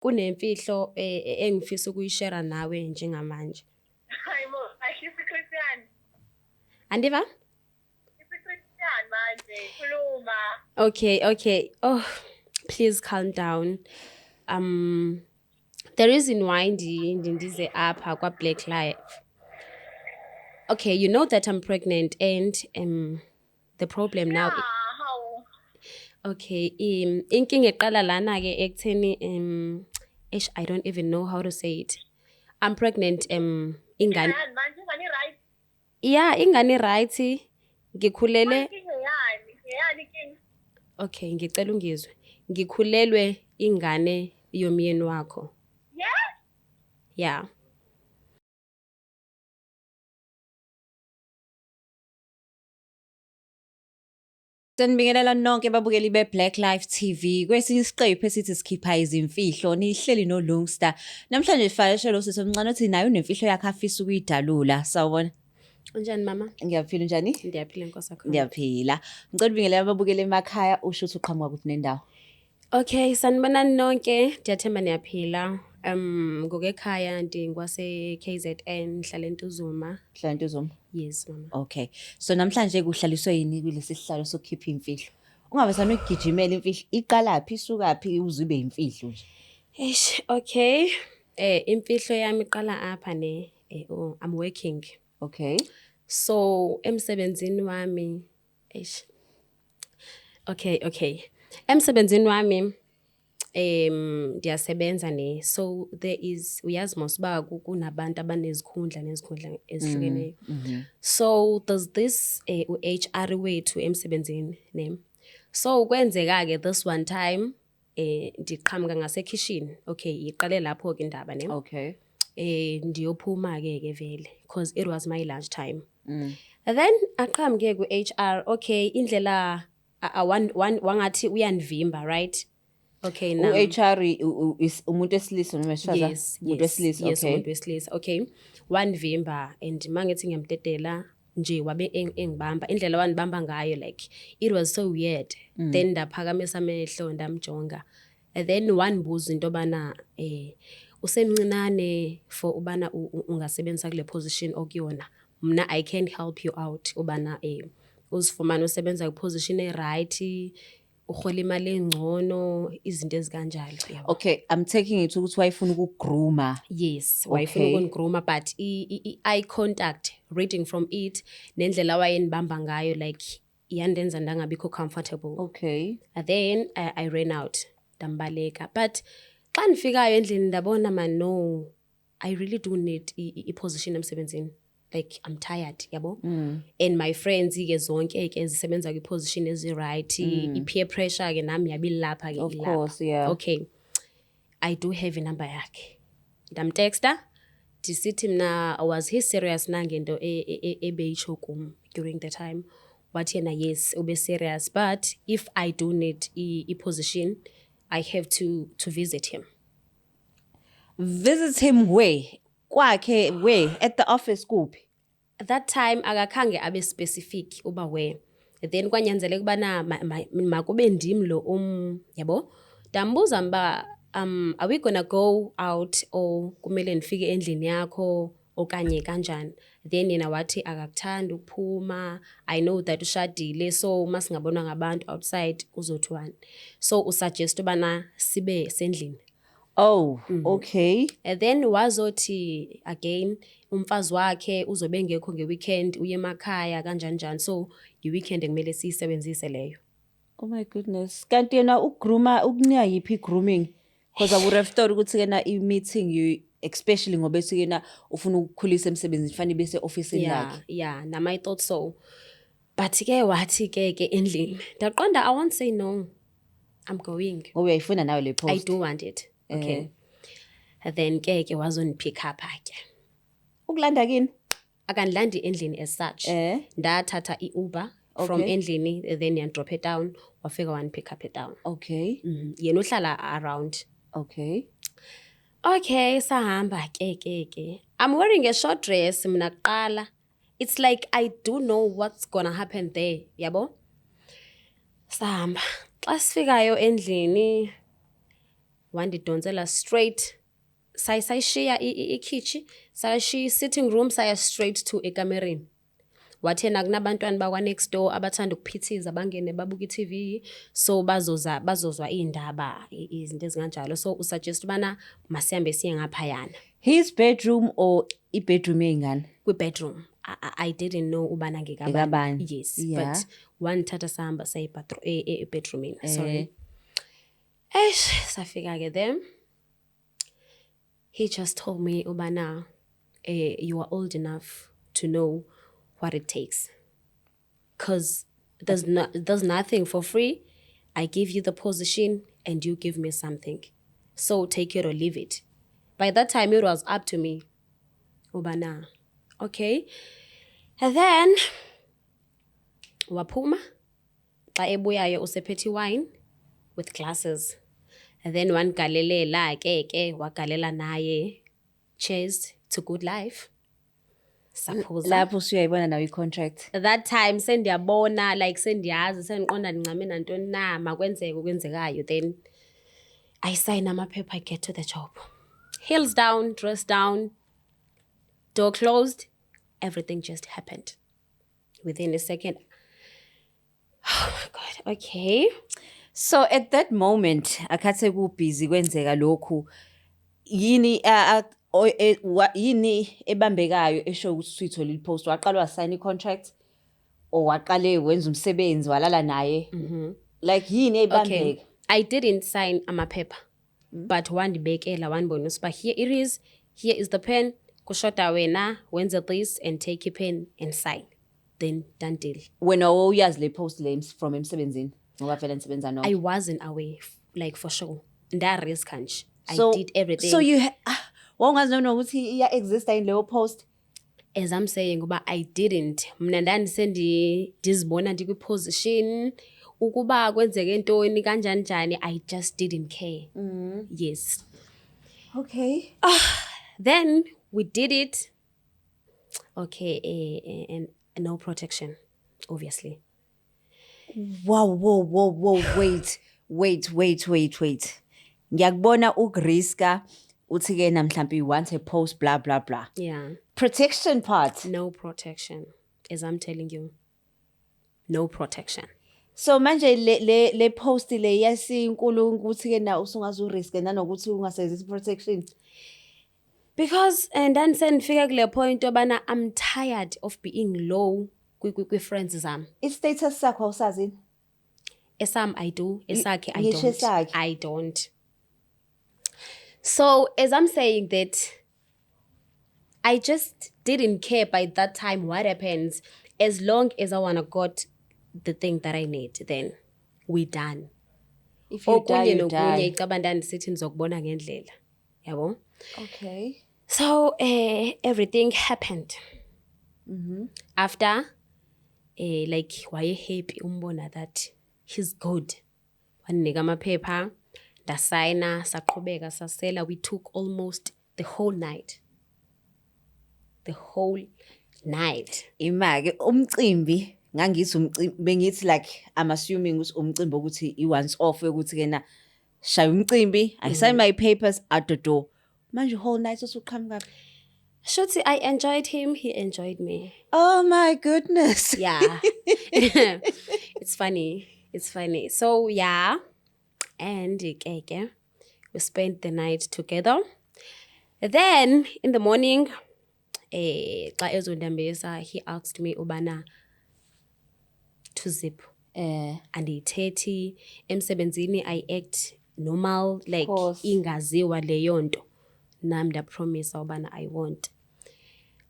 kunemfihlo engifisa ukuyishare nawe njengamanje. Hayi mo, ayisiChristian. Andiva? IsiChristian manje, khuluma. Okay. Oh, please calm down. The reason why ndize apha kwa Black Life. Okay, you know that I'm pregnant and the problem now. How? Okay, inkinga eqala lana ke ekutheni I don't even know how to say it. I'm pregnant ingane. Manje ingane right? Yeah, ingane right. Ngikhulele. Yani king. Okay, ngicela ungizwe. Ngikhulelwe ingane yomyeni wakho. Yeah? Yeah. Sanibingelela nonke babukeli beBlack Life TV. Kwesinye isiqephu esithi sikhipha izimfihlo nihleli noLungster. Namhlanje sifakashela usisi omncane othi naye unemfihlo yakhe afisa ukuyidalula. Sawubona. Unjani mama? Ngiyaphila njani? Ndiyaphila Nkosi yakho. Ngiyaphila. Ngicela ubingelela ababukeli emakhaya usho ukuthi uqhamuka kuphi nendawo. Okay, sanibonani nonke. Ndiyathemba niyaphila. Ngokekhaya ndingwase KZN ngihlala eNtuzuma. Hlala eNtuzuma. Yes mama. Okay. So namhlanje kuhlaliswe yini kulesi sihlalo sokukhipha imfihlo? Ungabe sana ukugijimela imfihlo iqala phi isuka phi uzibe imfihlo nje. Okay. Imfihlo yami iqala apha I'm working. Okay. So emsebenzini wami Okay. Emsebenzini wami ndiyasebenza so there is uyazi mosiba kunabantu abanezikhundla ezihlukeneyo. So there's this HR wethu emsebenzini ne. So kwenzeka ke this one time ndiqhamuka ngasekitchen. Okay, iqale lapho ke indaba ne. Okay. Ndiyophuma ke vele because it was my lunch time. And then aqhamuke ku HR. Okay, indlela wangathi uyanivimba, right? Okay, now HR is umuntu wesilisa noma wesifazane? Yes, Umuntu wesilisa, yes, okay. umuntu wesilisa. Okay, wanivimba and mangithi ngiyamdedela nje wabe engibamba indlela wanibamba ngayo, like it was so weird. Then ndaphakamisa amehlo ndamjonga, and then wanbuza into bana usemncinane for ubana ungasebenzisa kule position okuyona. Mna I can't help you out ubana uzifumana usebenza ku position right, uhola imali engcono, izinto ezikanjalo. Okay, I'm taking it ukuthi wayifuna ukugrooma. Yes, wayifuna ukungigrooma, but eye contact, reading from it, nendlela wayenibamba ngayo, like yandenza ndangabikho comfortable. Okay. And then I ran out, dambaleka. But xa ndifikayo endlini ndabona man, no, I really do need a position emsebenzini. Like I'm tired, yabo. And my friends ke zonke ke zisebenza ku position ezi right, peer pressure ke nami yabilapha ke ilapha. Of course, yeah. Okay. I do have a number yakhe. Ndamtexta, ndisithi mna was he serious nangento ebeyitsho kum during the time. Wathi yena yes, ube serious, but if I do need a position, I have to visit him. Visit him where? Kwakhe where? At the office kuphi? At that time akakhange abe specific uba where. Then kwanyanzeleka kubana makube ndim lo yabo. Ndambuza mba are we gonna go out or kumele ndifike endlini yakho okanye kanjani? Then yena wathi akakuthanda ukuphuma. I know that ushadile, so masingabonwa ngabantu outside uzothwani. So usuggest ubana sibe sendlini. Oh, okay. And then wazothi again umfazi wakhe uzobe ngekho ngeweekend uye emakhaya kanjani. So iweekend kumele siyisebenzise leyo. Oh my goodness. Kanti yena ukugrooma ukunika yipi grooming? Because I would have thought ukuthi kena i-meeting you especially ngoba ethi kena ufuna ukukhulisa emsebenzini fanele bese office lakhe. Yeah, I thought so. But ke wathi ke endlini. Ndaqonda I won't say no. I'm going. Ngoba uyayifuna nawe le post. I do want it. Okay. And then ke wazonipick up ke. Ukulanda kini? Akandilandi endlini as such. Ndathatha iUber from endlini, then yandrop it down, wafika wanpick up it down. Okay. Yena uhlala around. Okay. Okay, sahamba ke. I'm wearing a short dress mina kuqala. It's like I do know what's gonna happen there, yabo? Sahamba. Xa sifikayo endlini wandidonsela straight sayishiya ikhichi sayishiya i-sitting room saya straight to ekamereni. Wathena kunabantwana bakwa-next door abathanda ukuphithiza bangene babuka i-TV, so bazozwa iy'ndaba izinto ezinganjalo, so usuggest ubana masihambe siye ngaphayana. His bedroom or i-bedroom yey'ngane? Kwi-bedroom. I didn't know ubana Ngekabani. Yes, Yeah. but wandithatha sahamba saye ebedroomini. Sorry. Safika-ke then. He just told me ubana you are old enough to know what it takes. Because there's nothing for free. I give you the position and you give me something. So take it or leave it. By that time, it was up to me. Ubana. Okay. And then, waphuma. Xa ebuyayo usephethe wine with glasses. And then wangalelela ke wagalela naye. Cheers to good life. Suppose. Lapho usuyayibona nawe i-contract. That time sendiyabona like sendiyazi sendiqonda ncame nantoni na makwenzeke okwenzekayo, then I sign amaphepha, I get to the job. Heels down, dress down, door closed, everything just happened within a second. Oh my God, okay. So at that moment akhathe kubhizi kwenzeka lokhu, yini yini ebambekayo esho ukuthi usuyitholile i-post? Waqala wasayina i-contract or waqale wenza umsebenzi walala naye? Like yini ebambeka? Okay, I didn't sign amaphepha, but wandibekela wandibona usiba here it is, here is the pen, kushoda wena wenze this and take your pen and sign, then done deal. Wena uyazi le post le from emsebenzini ngoba vele nisebenza nonke? I wasn't away, like for sure. Ndarisk kanje. I So- did everything. So you wawungazi noma ukuthi iya-exista yini leyo post? As I'm saying, uba I didn't. Mna ndizibona ndikwi-position. Ukuba kwenzeke ntoni kanjani njani, I just didn't care. Yes. Okay. Then we did it. Okay, and no protection, obviously. Wow, wait. Ngiyakubona ukuriska uthi ke na mhlambi you want a post blah blah blah. Yeah. Protection part. No protection, as I'm telling you. No protection. So manje le post le yasinkulu ukuthi ke na usungaze urisk nanokuthi ungasebenzisi protection. Because and then sendifika kule point obana I'm tired of being low kwi-friends zami. I-status sakho awusazini? Esam I do, esakhe I Ngisho don't. esakhe? I don't. So as I'm saying that, I just didn't care by that time what happens. As long as I wanna got the thing that I need, then we done. If you die, Okunye you nokunye die. icaba ndandisithi ndizokubona ngendlela. Yabo? Okay. So everything happened. After like waye happy umbona that he's good. Wandinika amaphepha, ndasayina, saqhubeka sasela. We took almost the whole night. The whole night. Imake umcimbi ngangithi umcimbi bengithi like I'm assuming ukuthi umcimbi ukuthi i-once off ukuthi ke na shaya umcimbi, I sign my papers at the door. Manje whole night usuqhamuka. Shuti, I enjoyed him, he enjoyed me. Oh my goodness. Yeah. It's funny. So yeah. And we spent the night together. Then in the morning, xa ezondihambisa, he asked me ubana to zip. Andiyithethi emsebenzini I act normal, like Course. ingaziwa leyo nto. Nam ndapromise ubana I won't.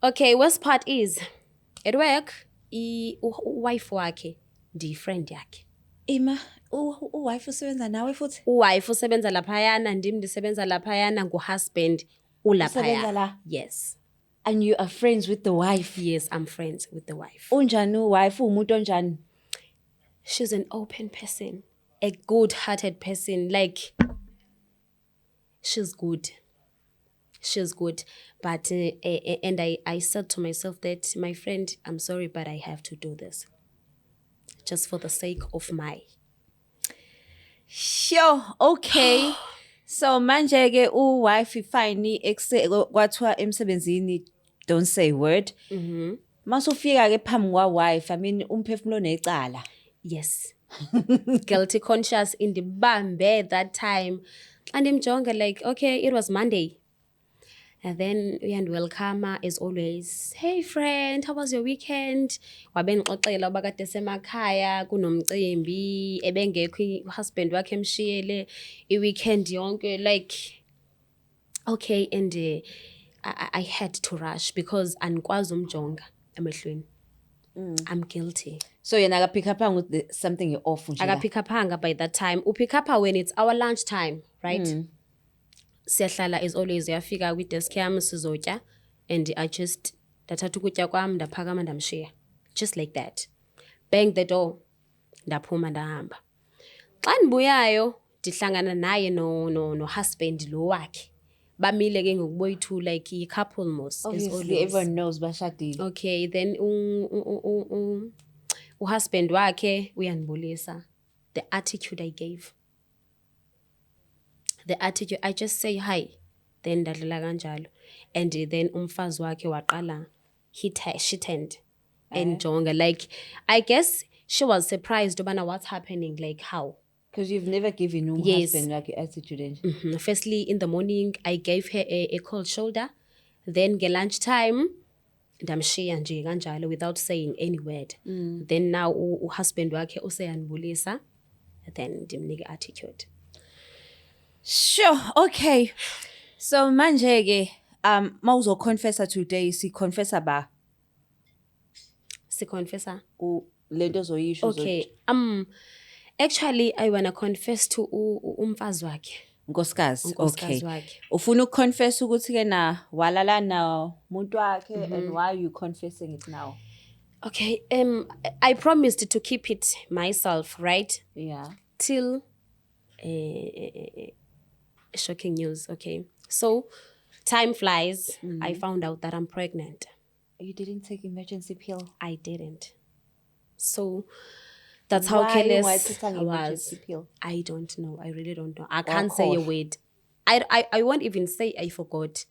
Okay, worst part is at work uwife wakhe ndi-friend yakhe. Ima uwife usebenza nawe futhi? Uwife usebenza laphayana, ndim ndisebenza laphayana, nguhusband ulaphaya. Usebenza la? Yes. And you are friends with the wife? Yes, I'm friends with the wife. Unjani uwife umuntu onjani? She's an open person, a good-hearted person. Like, she's good. But, and I said to myself that, my friend, I'm sorry, but I have to do this. Just for the sake of my... Sure, okay. So manje ke wife fine kwathiwa emsebenzini don't say a word. Masufika ke phambi kwa wife, I mean umphefumulo necala. Yes. Guilty conscious in the bambe that time. And ndimjonga like, okay, it was Monday. And then welcome as always. Hey friend, how was your weekend? Wabe ngixoxela uba kade semakhaya kunomcimbi ebengekho uhusband wakhe emshiyele i-weekend yonke like okay, and I had to rush because anikwazi umjonga emehlweni. I'm guilty. So yena aka pick up with something off nje. Pick up by that time. Pick up when it's our lunch time, right? Siyahlala as always uyafika kwi-desk yami sizotya and I just ndathatha ukutya kwami ndaphakama ndamshiya. Just like that. Bang the door. Ndaphuma ndahamba. Xa ndibuyayo ndihlangana naye no husband lo wakhe. Bamile ke ngokuboyithu like i-couple mos as always. Everyone knows bashadile. Okay, then husband wakhe uyandibulisa. The attitude I gave. The attitude, I just say hi, then ndadlula kanjalo. And then umfazi wakhe waqala, she turned and jonga. Like, I guess she was surprised about what's happening, like how. Because you've never given your husband like attitude. Firstly, in the morning, I gave her a cold shoulder. Then get lunchtime, ndamshiya nje kanjalo without saying any word. Then now husband wakhe useyandibulisa, then ndimnika attitude. Sure, okay. So manje ke mawuzo confessa today si confessa ba. Si confessa. Lento zoyisho. Okay. Actually I wanna confess to umfazi wakhe. Nkosikazi. Okay. Wakhe. Ufuna ukuconfess ukuthi ke na walala na umuntu wakhe and why are you confessing it now? Okay. I promised to keep it myself, right? Yeah. Till shocking news. Okay. So time flies. I found out that I'm pregnant. You didn't take emergency pill? I didn't. So that's how careless I was. Pill? I don't know. I really don't know. I can't say a word. I won't even say I forgot.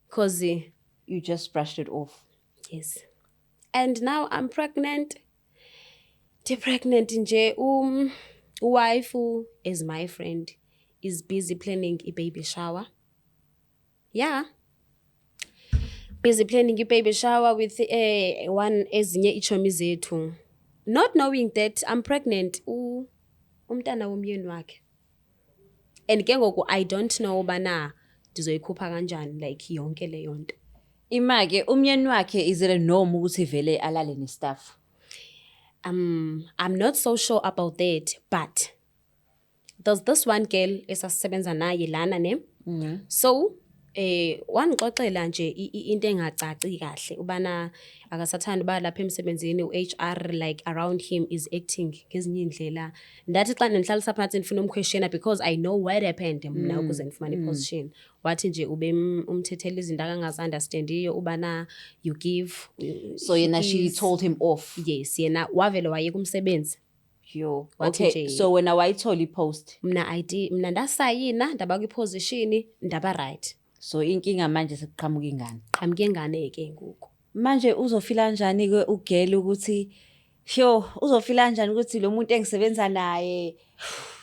Because you just brushed it off. Yes. And now I'm pregnant. Pregnant nje wife who is my friend is busy planning a baby shower. Yeah. Busy planning a baby shower with one ezinye ichomi zethu. Not knowing that I'm pregnant umntana womyeni wakhe. And ke ngoku I don't know bana ndizoyikhupha kanjani like yonke le yonto. Imake umyeni wakhe is it a norm ukuthi vele alale nestaff? I'm not so sure about that, but there's this one girl esasebenza naye lana ne. So wangixoxela nje into engacaci kahle ubana akasathanda ba lapha emsebenzini uHR like around him is acting ngezinye indlela. Ndathi xa nihlalisa phansi ndifuna umquestiona because I know what happened mina ukuze ndifumane iposition. Wathi nje ube umthethela izinto akangazi-understandiyo ubana you give. So yena she told him off. Yes, yena wavele wayeka umsebenzi. Yo. Okay, so wena wayithola ipost? Mina ndasayina ndaba kwiposition ndaba right. So inkinga manje sekuqhamuka ingane. Qhamuka ingane ke ngoku. Manje uzofila kanjani ke ugele ukuthi uzofila kanjani ukuthi lo muntu engisebenza naye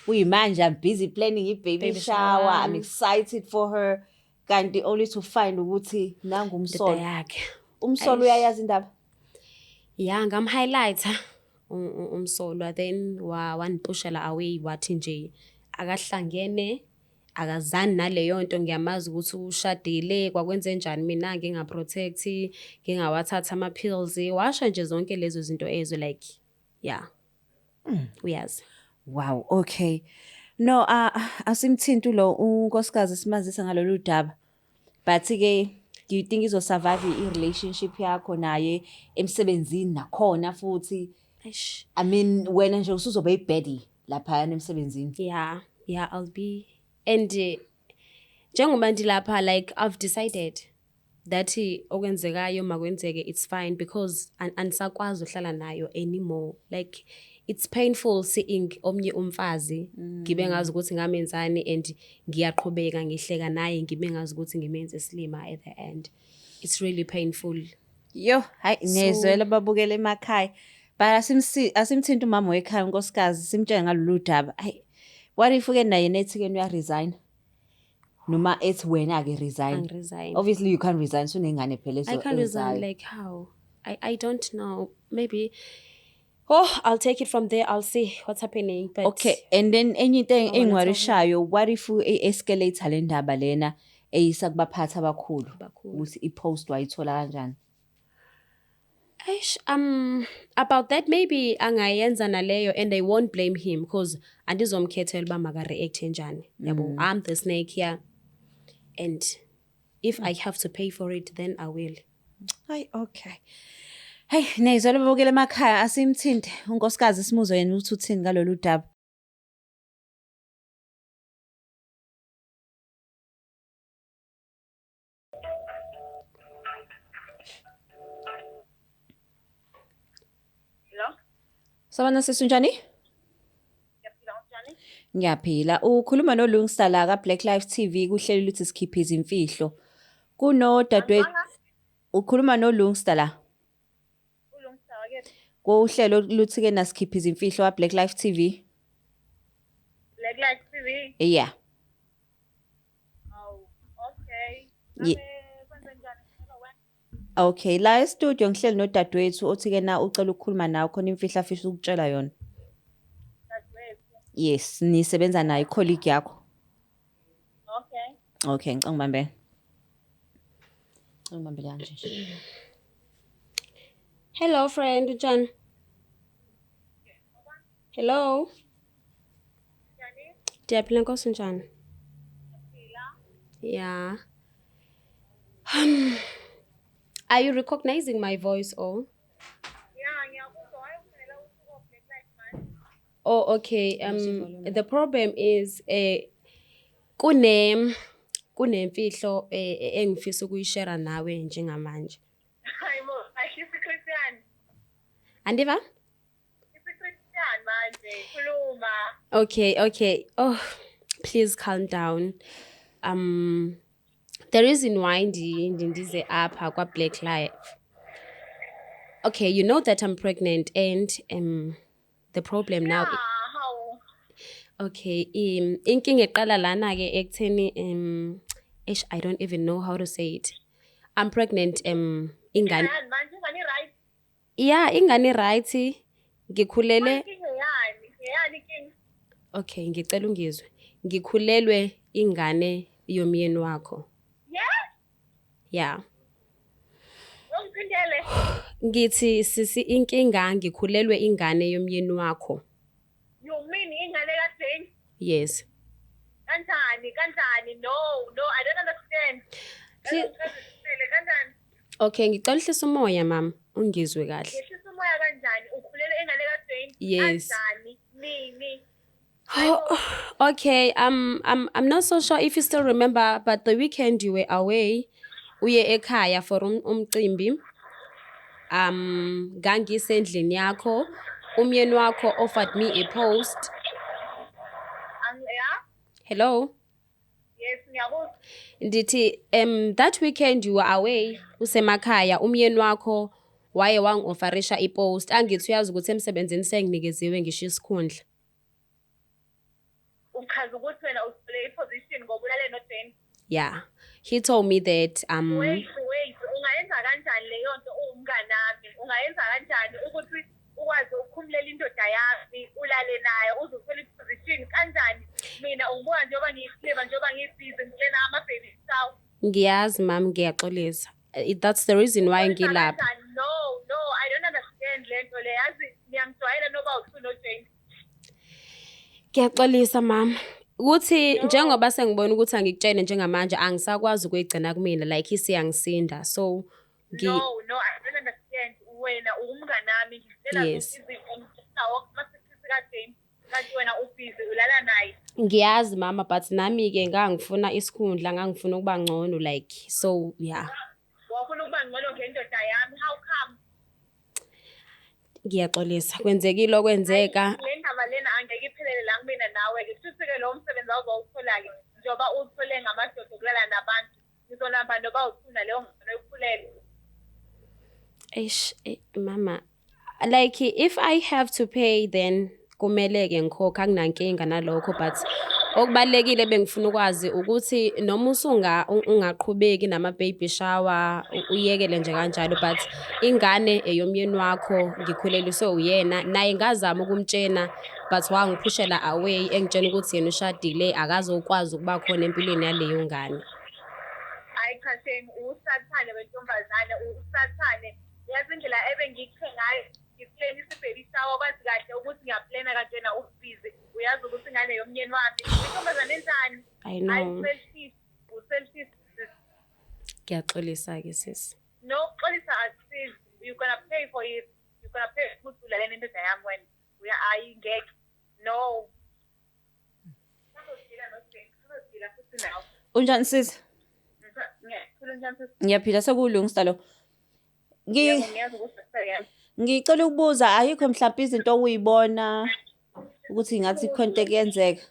uyimanje I'm busy planning i-baby shower. I'm excited for her. Kanti only to find ukuthi nangu umsolo yakhe. Umsolo uyayazi indaba? Yeah, ngam-highlighter umsolo then wandipushela away wathi nje akahlangene akazani naleyo nto ngiyamazi ukuthi ushadile kwakwenze njani mina ngingaprotect ngingawathatha ama-pills washo nje zonke lezo zinto ezo like yeah uyazi. Wow, okay. No, asimthinti lo unkosikazi simazisa ngalolu daba. But ke do you think izo-survive i-relationship yakho naye emsebenzini nakhona futhi? I mean wena nje usuzoba i-baddie laphayana emsebenzini. Yeah, I'll be. And njengoba ndilapha like I've decided that okwenzekayo makwenzeke it's fine because andisakwazi uhlala nayo anymore. Like it's painful seeing omnye umfazi ngibe ngazi ukuthi ngamenzani and ngiyaqhubeka ngihleka naye ngibe ngazi ukuthi ngimenze silima at the end. It's really painful. Yo, hayi ngiyezwela babukela emakhaya. But asimthinta umama wekhaya unkosikazi simtshela ngalolu daba. Hayi, what if uke naye nethi ke uyaresign? Noma ethi wena ke resign. Resign. Obviously you can't resign so nengane phela I can't resign, like how? I don't know. Maybe I'll take it from there. I'll see what's happening. But okay, and then enye into wanna tell engwarishayo, what if escalate le ndaba lena eyisa kubaphatha abakhulu ukuthi ipost wayithola kanjani? Eish, about that maybe angayenza naleyo and I won't blame him because andizomkhethela uba maka-react njani. Yabo, I'm the snake here and if I have to pay for it then I will. Hayi, okay. Hey, nezwela babukela emakhaya asimthinte unkosikazi simuzwe yena ukuthi uthini ngalolu daba. Hello? Sabana sesunjani? Ngiyaphila unjani? Ngiyaphila. Ukhuluma noLungsta la ka Black Lives TV kuhleli luthi sikhiphe izimfihlo. Kuno dadwethu ukhuluma noLungsta la. Ulungisa wakephi? Kuhlelo luthi ke nasikhiphe izimfihlo ka Black Lives TV. Black Lives TV? Yeah. Oh, okay. Ye- Kwenze njani? Hello, wena? Okay, la e-studio ngihleli nodadewethu othi ke na ucela ukukhuluma nawe khona imfihlo afisa ukutshela yona. Dadewethu. Yes, nisebenza naye icolleague yakho. Okay. Okay, ngicela ngibambe. Ngibambe kanje. Hello friend, John. Hello. Njani? Ndiyaphila Nkosi njani? Phila? Yeah. Are you recognizing my voice or? Yeah, ngiyakuzwa wayefunela usuku Black Lives Man. Oh, okay. The problem is kunemfihlo engifisa ukuyishare nawe njengamanje. Hayi mo, ayisisiChristian. Andiva? IsiChristian manje, khuluma. Okay. Oh, please calm down. The reason why ndize apha kwa Black Life. Okay, you know that I'm pregnant and the problem now. Yeah, how? Okay, inkinga eqala lana ke ekutheni I don't even know how to say it. I'm pregnant ingane. Yani manje ingane right? Yeah, ingane right. Ngikhulele. Yani king. Okay, ngicela ungizwe. Ngikhulelwe ingane yomyeni wakho. Yeah? Yeah. Ungiphindele. Ngithi sisi inkinga ngikhulelwe ingane yomyeni wakho. You mean ingane kaJane? Yes. Kanjani? No, I don't understand. Kanjani? Okay, ngicela uhlisa umoya mama, ungizwe kahle. Ngehlisa umoya kanjani? Ukhulele ingane kaJane? Yes. Kanjani? Nini? Okay, I'm not so sure if you still remember, but the weekend you were away, uye ekhaya for umcimbi. Gangisendlini yakho, umyeni wakho offered me a post. Yeah? Hello? Yes, ngiyakuzwa. Ndithi that weekend you were away, usemakhaya, umyeni wakho waye wangi-offerisha ipost. Angithi uyazi ukuthi emsebenzini senginikeziwe ngisho isikhundla. Uchaza ukuthi wena uthole iposition ngoba ulale noJane. Yeah. He told me that Wait, ungayenza kanjani leyo nto umnganami? Ungayenza kanjani ukuthi ukwazi ukukhumulela indoda yami ulale nayo uzothola iposition kanjani? Mina ungibuka njengoba ngiyifleva njengoba ngibhizi ngilena ama-baby shower. ngiyazi mama ngiyaxolisa. That's the reason why ngilapha. No, I don't understand le nto le. Yazi ngiyangijwayela noba uthi noJane. Ngiyaxolisa mama. Ukuthi njengoba sengibona ukuthi angikutshene njengamanje angisakwazi ukuyigcina kumina like isiyangisinda. So No, I don't understand. Wena umnganami ngicela Yes. ukuthi izinto masisithi kaJane. Kanti wena ubhizi ulala naye. ngiyazi mama but nami ke ngangifuna isikhundla ngangifuna ukuba ngcono like so yeah. Wafuna ukuba ngcono ngendoda yami. How come? Ngiyaxolisa. Kwenzekile okwenzeka. Le ndaba lena angeke iphelele la kumina nawe-ke futhi-ke lowo msebenzi awuzowuthola-ke njengoba uwuthole ngamadoda okulala nabantu ngizolamba noba uthuna leyo ngcono yokukhulele. Mama, like if I have to pay then kumele-ke ngikhokha akunankinga nalokho, but okubalulekile bengifuna ukwazi ukuthi noma ungaqhubeki nama-baby shower uyekele nje kanjalo, but ingane eyomyeni wakho ngikhuleliswe uyena, naye ngazama ukumtshena but wangiphushela away engitshena ukuthi yena ushadile akazokwazi ukuba khona empilweni yaleyo ngane. Hayi cha Shane, usathane wentombazane, usathane. Yazi indlela ebengikhe ngayo ngiplanisa i-baby shower kwazi kahle ukuthi ngiyaplana kanti wena ubhizi uyazi ukuthi ingane yomyeni wami intombazane enjani. I know. Selfish. Ngiyaxolisa-ke sisi. No, xolisa akusizi. You're gonna pay for it. You're gonna pay ukuthi ulalene indoda yami wena. Ayingeke. No. Ngizodila futhi nawe. Unjani sisi? Ngiyaphila sekulungisa lo. Ngiyazi ukuthi sesiyena. Ngicela ukubuza ayikho mhlawumbe izinto okuyibona ukuthi ngathi ikhonto kuyenzeka.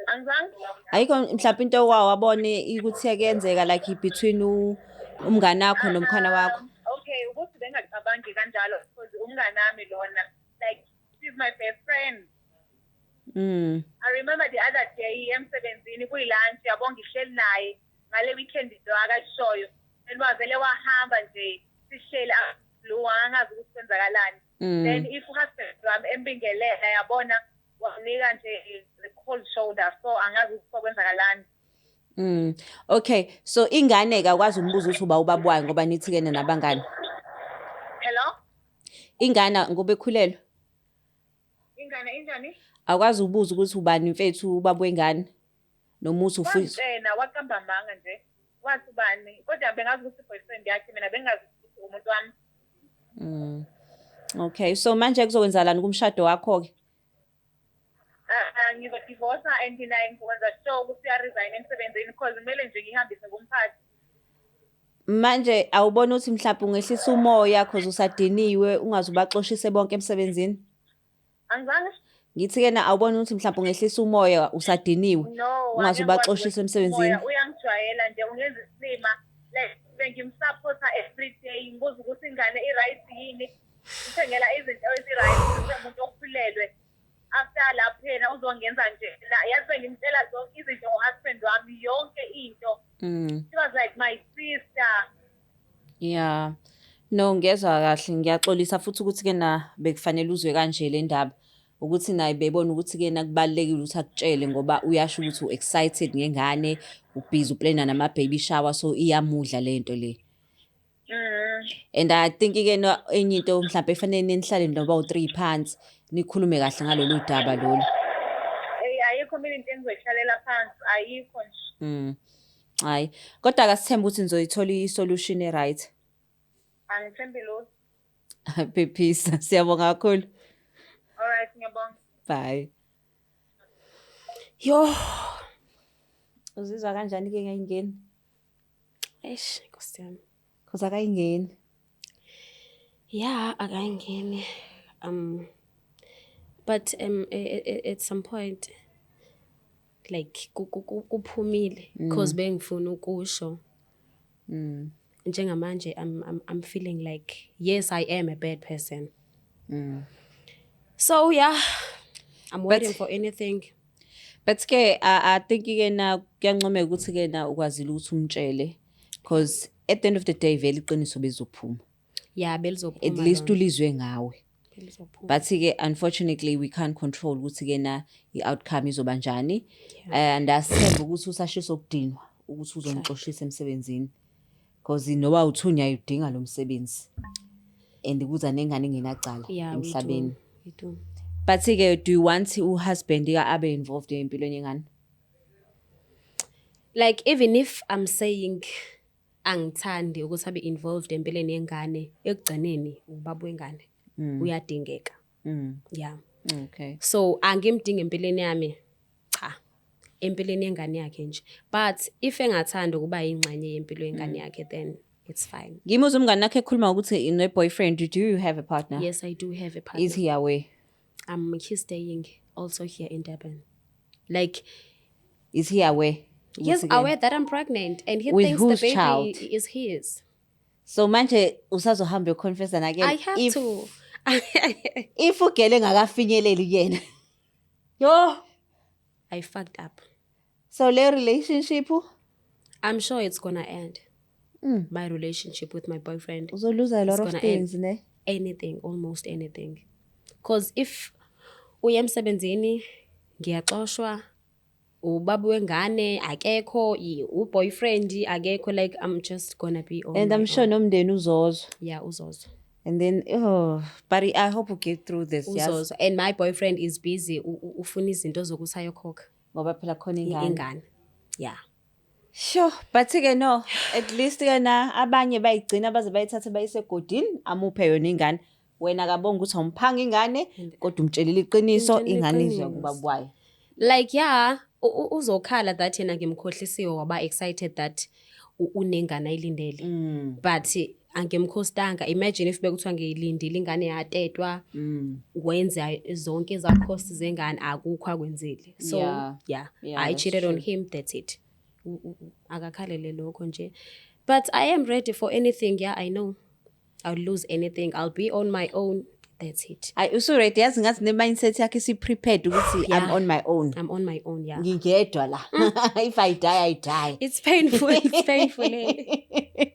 Angizange? Ayikho mhlawumbe into owawabone ukuthi yakuyenzeka like between umngane wakho nomkhana wakho. Okay, ukuthi bengacabangi kanjalo because umngane wami lona like she's my best friend. I remember the other day emsebenzini kuyilunch yabo ngihleli naye ngale weekend lo akashoyo. Elwavele wahamba nje sishele blue angazi ukuthi kwenzakalani. Then if uhusband wami embingelela yabona wanika nje the cold shoulder so angazi ukuthi kwenzakalani. Okay, so ingane akwazi umbuzo ukuthi uba ubabwayo ngoba nithi kena nabangani. Hello? Ingane ngoba ekhulelwe. Ingane injani? Akwazi ubuza ukuthi ubani mfethu ubaba wengane nomuthi ufisa. Wena waqamba manga nje. Wathi bani? Kodwa bengazi ukuthi boyfriend yakhe mina bengazi ukuthi umuntu wami. Okay, so manje kuzokwenzalani kumshado wakho ke? Ngizodivorce and naye ngikwenza sure ukuthi uyaresign emsebenzini because kumele nje ngihambise kumphathi. Manje awubona ukuthi mhlawumbe ungehlisa umoya cause usadiniwe ungazubaxoshise bonke emsebenzini? Angizange? Ngithi kena awubona ukuthi mhlawumbe ungehlisa umoya usadiniwe ungazubaxoshise emsebenzini? Uyangijwayela nje ungenza isilima like bengimsupporta every day ngibuza ukuthi ingane i-right yini ngithengela izinto ezi-right umuntu okhulelwe. After lapho yena uzongenza nje yazi bengimtshela zonke izinto ngo-husband wami yonke into. She was like my sister. Yeah. No, ngezwa kahle ngiyaxolisa futhi ukuthi kena bekufanele uzwe kanje le ndaba ukuthi naye bebona ukuthi kena kubalekile ukuthi akutshele ngoba uyasho ukuthi u-excited ngengane ubhizi uplana nama-baby shower so iyamudla lento le. And I think kena enye into mhlawumbe efanele nihlale noba u3 phansi nikhulume kahle ngalolu daba lolu. Ayikho mina into engizoyihlalela phansi ayikho nje. Hayi kodwa akasithembe ukuthi nizoyithola i-solution e-right. Angithembi lutho. Peace. Siyabonga kakhulu. Alright, ngiyabonga. Bye. Yo. Uzizwa kanjani ke ngayingeni? Nkosi yami. Cause akayingeni. Yeah, akayingeni. But at some point like kuphumile because bengifuna ukusho. Njengamanje I'm feeling like yes I am a bad person. So yeah, I'm waiting for anything. But ke I think kena kuyancomeka ukuthi kena ukwazile ukuthi umtshele because at the end of the day vele iqiniso bezophuma. Yeah, belizophuma. At least ulizwe ngawe. But ke unfortunately we can't control ukuthi kena i-outcome izoba njani. And asithemba ukuthi usashiso ukudinwa ukuthi uzomxoshisa emsebenzini. Because noba uthunya udinga lo msebenzi. And kuza nengane engenacala emhlabeni. We do. But ke do you want uhusband abe involved empilweni yengane? Like even if I'm saying angithandi ukuthi abe involved empilweni yengane ekugcineni ubaba wengane uyadingeka. Yeah. Okay. So angimdinga empilweni yami. Cha. Empilweni yengane yakhe nje. But if engathanda ukuba ingxenye yempilo yengane yakhe then it's fine. Ngimuzwa umngane nakhe ekhuluma ukuthi ne-boyfriend. Do you have a partner? Yes, I do have a partner. Is he aware? He's staying also here in Durban. Like, Is he aware? he's aware that I'm pregnant and he With thinks the whose baby child? is his. So manje usazohamba uyoconfessa again. I have to. If ugele engakafinyeleli yena. Yo, I fucked up. So le relationship I'm sure it's gonna end. My relationship with my boyfriend. uzoluza a lot It's of gonna things, ne? Anything, almost anything. Because if uya emsebenzini ngiyaxoshwa, ubaba wengane akekho, uboyfriend akekho, like I'm just gonna be on And my I'm sure own. nomndeni uzozwa. Yeah, uzozo. And then but I hope we get through this. Yes. Uzozo. And my boyfriend is busy ufuna izinto zokuthi ayokhokha Ngoba phela khona ingane. ingane. Yeah. Sure, but ke no, at least ke na abanye bayigcina baze bayithathe bayisegodini amuphe yona ingane. Wena akabonga ukuthi awumphanga ingane kodwa umtshelile iqiniso Umtshelile ingane iqiniso. izokuba bwayo. Like yeah, uzokhala that yena ngimkhohlisiwe waba excited that unengane ayilindele. But angemkhostanga. Imagine if bekuthiwa ngiyilindile ingane yatetwa, wenza zonke ezakhosti zengane akukho akwenzile. So Yeah, I that's cheated on true. him, that's it. Akakhalele lokho nje. But I am ready for anything. Yeah, I know. I'll lose anything. I'll be on my own. That's it. Ay usuready yazi ngathi ne-mindset yakhe si-prepared ukuthi I'm on my own. I'm on my own, yeah. Ngingedwa la. If I die, I die. It's painful. It's painful. Eh?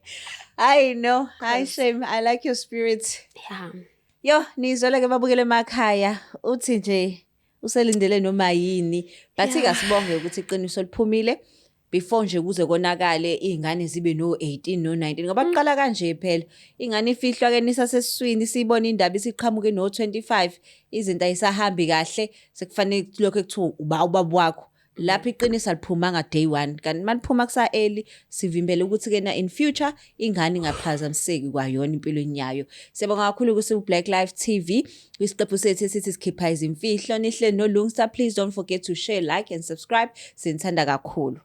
I know. Hi Shame. I like your spirit. Yeah. Yo, nizole ke babukele emakhaya. Uthi nje uselindele noma yini. Bathi kasibonge ukuthi iqiniso liphumile before nje kuze konakale izingane zibe no 18 no 19 ngoba kuqala kanje phela. Ingane ifihlwa ke nisasesiswini siyibona indaba isiqhamuke no 25 izinto ayisahambi kahle sekufanele lokho ekuthiwa ubaba wakho. Lapha iqiniso aliphumanga day 1 kanti maliphuma kusa early sivimbele ukuthi ke na in future ingane ingaphazamiseki kwayona empilweni yayo. Siyabonga kakhulu ukuthi Black Life TV isiqephu sethu sithi sikhipha izimfihlo nihle no Lungster. Please don't forget to share, like and subscribe. Sinthanda kakhulu.